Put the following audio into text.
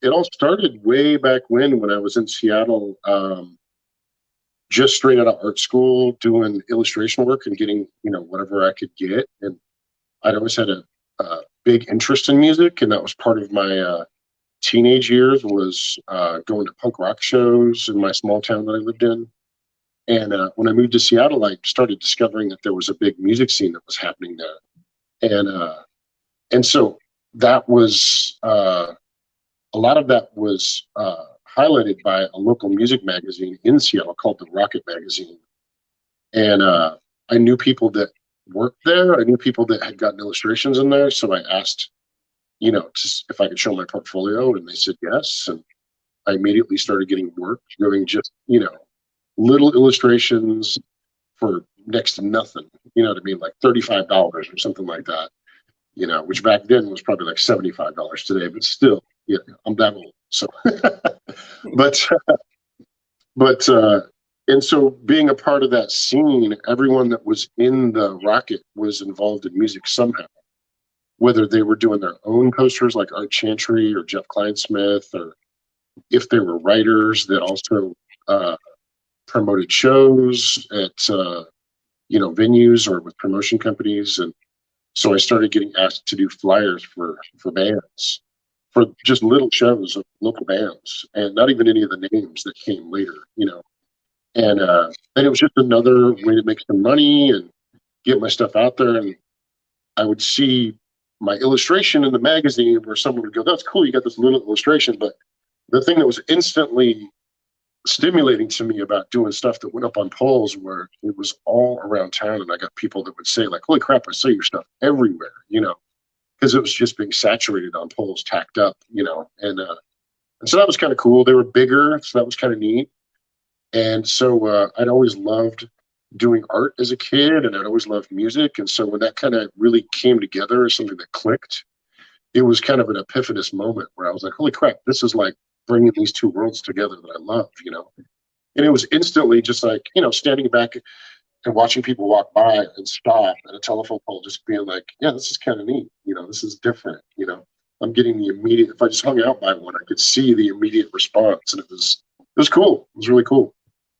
it all started way back when I was in Seattle, just straight out of art school, doing illustration work and getting, whatever I could get. And I'd always had a big interest in music, and that was part of my teenage years was going to punk rock shows in my small town that I lived in. And when I moved to Seattle, I started discovering that there was a big music scene that was happening there. And so that was a lot of that was highlighted by a local music magazine in Seattle called the Rocket Magazine. And I knew people that worked there. I knew people that had gotten illustrations in there. So I asked, if I could show my portfolio, and they said yes. And I immediately started getting work doing just, little illustrations for next to nothing, you know what I mean? Like $35 or something like that, which back then was probably like $75 today, but still, I'm that old. So, but, and so being a part of that scene, everyone that was in the Rocket was involved in music somehow, whether they were doing their own posters like Art Chantry or Jeff Kleinsmith, or if they were writers that also promoted shows at venues or with promotion companies. And so I started getting asked to do flyers for bands, for just little shows of local bands, and not even any of the names that came later, and it was just another way to make some money and get my stuff out there. And I would see my illustration in the magazine where someone would go, "That's cool, you got this little illustration." But the thing that was instantly stimulating to me about doing stuff that went up on poles, where it was all around town, and I got people that would say like, "Holy crap, I saw your stuff everywhere," because it was just being saturated on poles, tacked up, and so that was kind of cool. They were bigger, so that was kind of neat. And so I'd always loved doing art as a kid, and I'd always loved music. And so when that kind of really came together as something that clicked, it was kind of an epiphanous moment where I was like, "Holy crap, this is like bringing these two worlds together that I love," And it was instantly just like, standing back and watching people walk by and stop at a telephone pole, just being like, "Yeah, this is kind of neat. This is different. I'm getting the immediate, if I just hung out by one, I could see the immediate response." And it was cool. It was really cool.